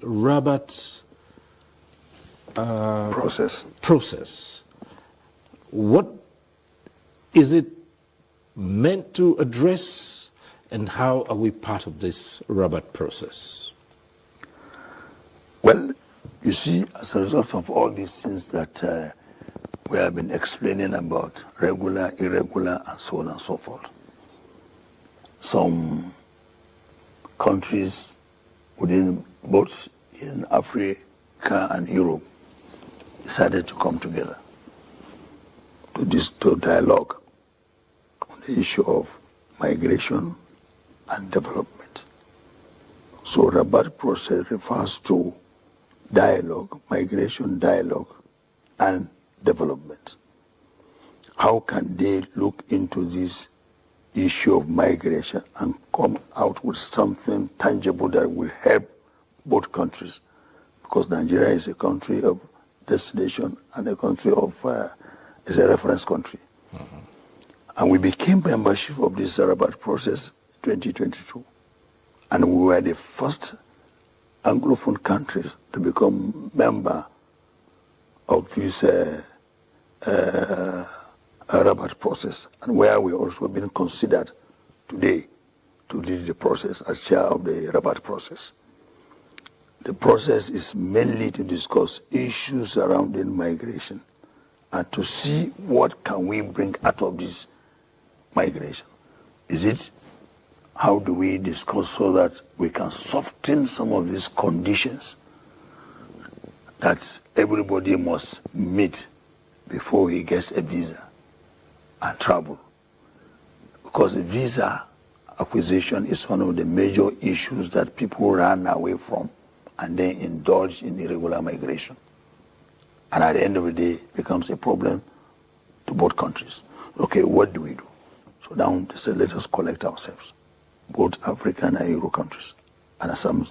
Rabat process. What is it meant to address, and how are we part of this Rabat process? Well, you see, as a result of all these things that we have been explaining about, regular, irregular, and so on and so forth, some countries within both in Africa and Europe decided to come together to dialogue on the issue of migration and development. So Rabat process refers to dialogue, migration dialogue, and development. How can they look into this issue of migration and come out with something tangible that will help both countries? Because Nigeria is a country of destination and a country of, is a reference country. Mm-hmm. And we became membership of this Rabat process in 2022. And we were the first Anglophone country to become member of this Rabat process, and where we also been considered today to lead the process as chair of the Rabat process. The process is mainly to discuss issues surrounding migration and to see what can we bring out of this migration. Is it, how do we discuss so that we can soften some of these conditions that everybody must meet before he gets a visa and travel? Because a visa acquisition is one of the major issues that people run away from and then indulge in irregular migration. And at the end of the day, it becomes a problem to both countries. Okay, what do we do? So now they said, let us collect ourselves, both African and Euro countries. And as I'm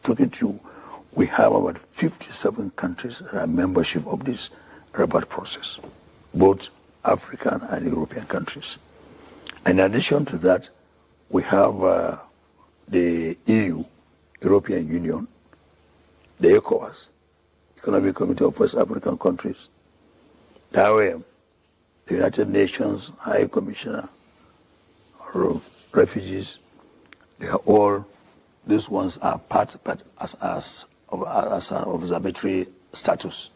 talking to you, we have about 57 countries that are membership of this Rabat process, both African and European countries. In addition to that, we have the EU, European Union, the ECOWAS, Economic Committee of West African Countries, the IOM, the United Nations High Commissioner for Refugees. They are all, these ones are part, but as an observatory status,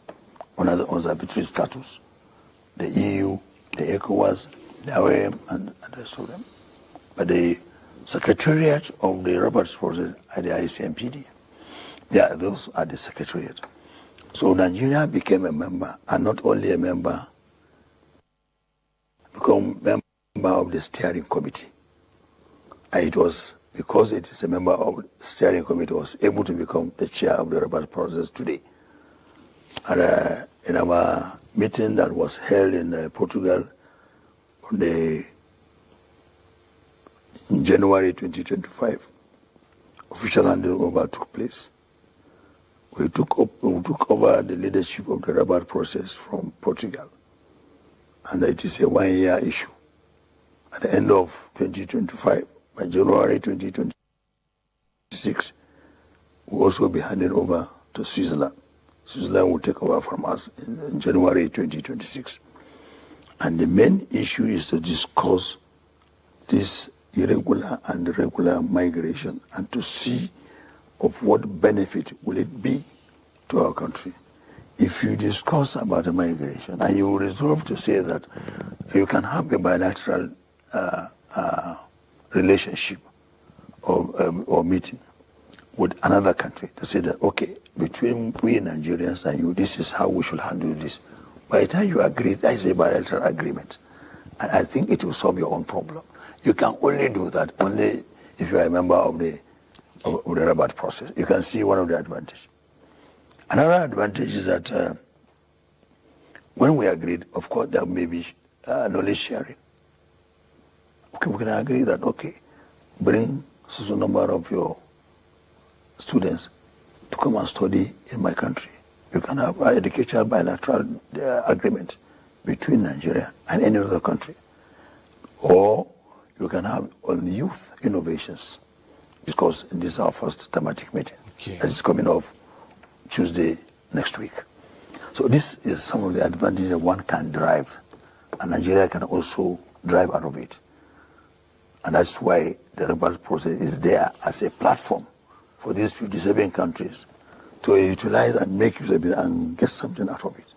on an observatory status. The EU, the ECOWAS, the IOM, and the rest of them. But the secretariat of the Rabat process are the ICMPD. Yeah, those are the secretariat. So Nigeria became a member, and not only a member, become member of the steering committee. And it was because it is a member of the steering committee, was able to become the chair of the Rabat process today. And in our meeting that was held in Portugal in January 2025, official handover took place. We took over the leadership of the Rabat process from Portugal, and it is a one-year issue. At the end of 2025, by January 2026, we'll also be handing over to Switzerland. Switzerland will take over from us in January 2026. And the main issue is to discuss this irregular and regular migration and to see of what benefit will it be to our country. If you discuss about migration and you resolve to say that you can have a bilateral relationship or meeting with another country to say that, okay, between we Nigerians and you, this is how we should handle this. By the time you agree, that is a bilateral agreement. And I think it will solve your own problem. You can only do that only if you are a member of the Rabat process. You can see one of the advantages. Another advantage is that when we agreed, of course, there may be knowledge sharing. Okay, we can agree that, okay, bring a number of your students to come and study in my country. You can have an educational bilateral agreement between Nigeria and any other country. Or you can have on youth innovations, because this is our first thematic meeting. Okay. that is coming off Tuesday next week. So this is some of the advantages that one can derive, and Nigeria can also drive out of it. And that's why the Rabat process is there as a platform for these 57 countries to utilize and make use of it and get something out of it.